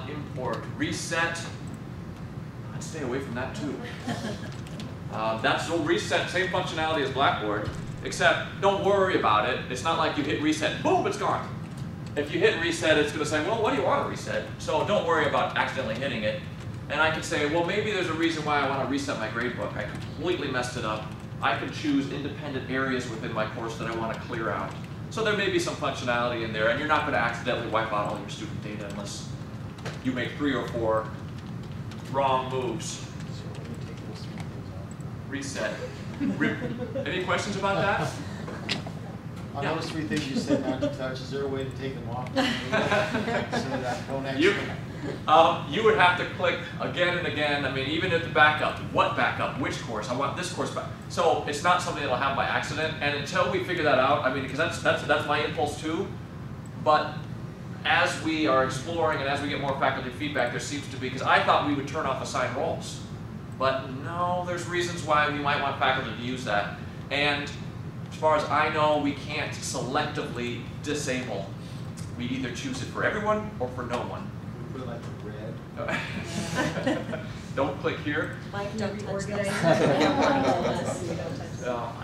Import, reset. I'd stay away from that too. That's no reset, same functionality as Blackboard, except don't worry about it. It's not like you hit reset, boom, it's gone. If you hit reset, it's going to say, well, what do you want to reset? So don't worry about accidentally hitting it. And I can say, well, maybe there's a reason why I want to reset my gradebook. I completely messed it up. I can choose independent areas within my course that I want to clear out. So there may be some functionality in there, and you're not going to accidentally wipe out all your student data unless you make 3 or 4 wrong moves. Reset. Any questions about that? On those 3 things you said not to touch, is there a way to take them off? So that don't actually... You would have to click again and again. I mean, even at the backup, what backup, which course? I want this course back. So it's not something that'll happen by accident. And until we figure that out, I mean, because that's my impulse too. But as we are exploring and as we get more faculty feedback, there seems to be, because I thought we would turn off assigned roles, but no, there's reasons why we might want faculty to use that. And as far as I know, we can't selectively disable. We either choose it for everyone or for no one. We put it like red. Don't click here. Mike, don't touch that.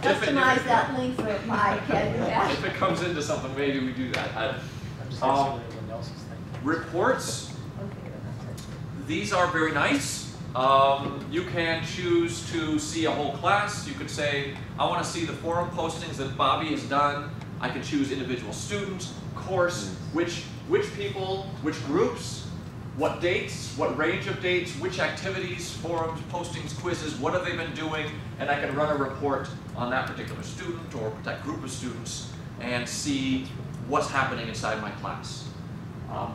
Customize that link for Mike. If it comes into something, maybe we do that. I'm just asking what everyone else is thinking. Reports. These are very nice. You can choose to see a whole class. You could say, I want to see the forum postings that Bobby has done. I can choose individual students, course, which people, which groups, what dates, what range of dates, which activities, forums, postings, quizzes, what have they been doing, and I can run a report on that particular student or that group of students and see what's happening inside my class.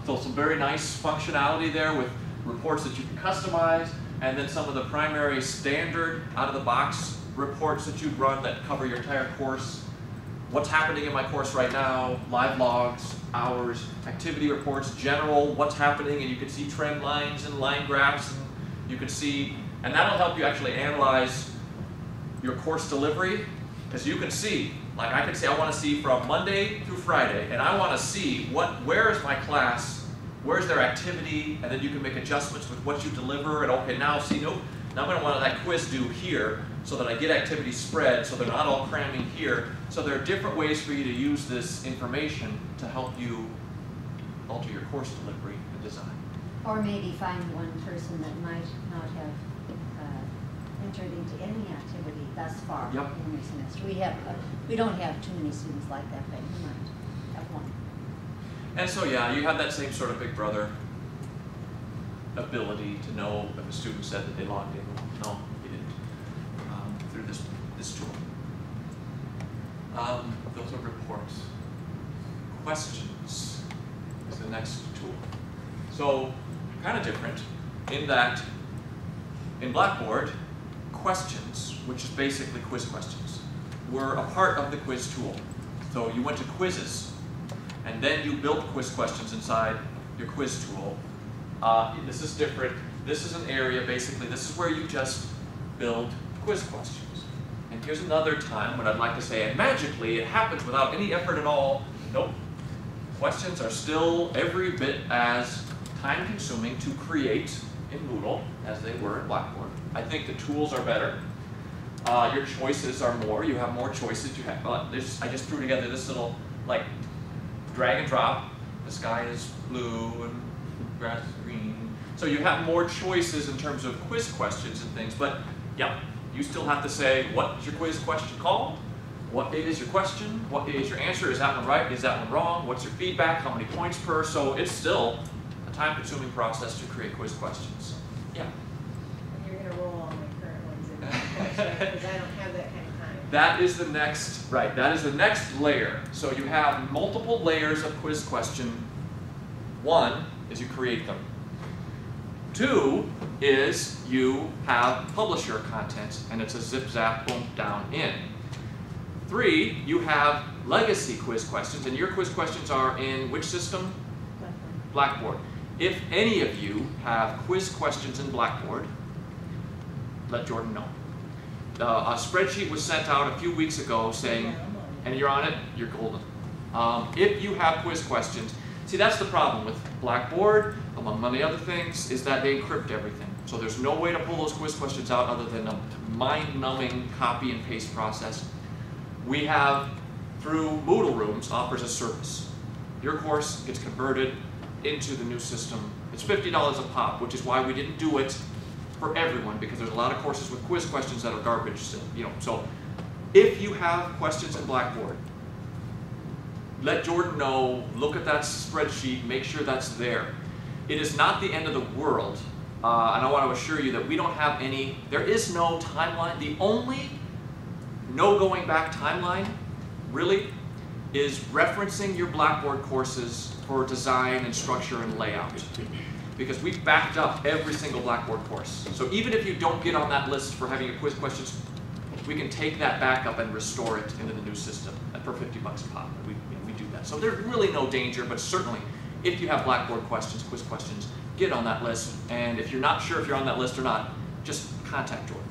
So some very nice functionality there with reports that you can customize, and then some of the primary standard out-of-the-box reports that you'd run that cover your entire course. What's happening in my course right now, live logs, hours, activity reports, general, what's happening, and you can see trend lines and line graphs, and you can see, and that'll help you actually analyze your course delivery, because you can see, like I can say I want to see from Monday through Friday, and I want to see where is my class, where's their activity, and then you can make adjustments with what you deliver, and okay, now see, nope, now I'm going to want that quiz due here, so that I get activity spread, so they're not all cramming here. So there are different ways for you to use this information to help you alter your course delivery and design. Or maybe find one person that might not have entered into any activity thus far in your semester. We don't have too many students like that, but you might have one. And so yeah, you have that same sort of Big Brother ability to know if a student said that they logged in. No, he didn't. Through this tool. Those are reports. Questions is the next tool. So kind of different in that in Blackboard, questions, which is basically quiz questions, were a part of the quiz tool. So you went to quizzes, and then you built quiz questions inside your quiz tool. This is different. This is an area, basically, this is where you just build quiz questions. And here's another time when I'd like to say, and magically, it happens without any effort at all. Nope. Questions are still every bit as time-consuming to create in Moodle as they were in Blackboard. I think the tools are better. Your choices are more. You have more choices. You have. I just threw together this little, like, drag and drop. The sky is blue and grass is green. So you have more choices in terms of quiz questions and things. But yeah, you still have to say, what is your quiz question called? What is your question? What is your answer? Is that one right? Is that one wrong? What's your feedback? How many points per? So it's still a time-consuming process to create quiz questions. Yeah. You're going to roll all my current ones in because I don't have that kind of time. That is the next, right, that is the next layer. So you have multiple layers of quiz question. One is you create them. Two is you have publisher content, and it's a zip, zap, boom, down, in. Three, you have legacy quiz questions, and your quiz questions are in which system? Blackboard. If any of you have quiz questions in Blackboard, let Jordan know. A spreadsheet was sent out a few weeks ago saying, and you're on it, you're golden. If you have quiz questions, See, that's the problem with Blackboard, among many other things, is that they encrypt everything. So there's no way to pull those quiz questions out other than a mind-numbing copy and paste process. We have, through Moodle Rooms, offers a service. Your course gets converted into the new system. It's $50 a pop, which is why we didn't do it for everyone, because there's a lot of courses with quiz questions that are garbage. So if you have questions in Blackboard, let Jordan know, look at that spreadsheet, make sure that's there. It is not the end of the world, and I want to assure you that we don't have any, there is no timeline. The only no going back timeline, really, is referencing your Blackboard courses for design and structure and layout. Because we've backed up every single Blackboard course. So even if you don't get on that list for having your quiz questions, we can take that backup and restore it into the new system for $50 a pop. We do that. So there's really no danger, but certainly if you have Blackboard questions, quiz questions, get on that list. And if you're not sure if you're on that list or not, just contact Jordan.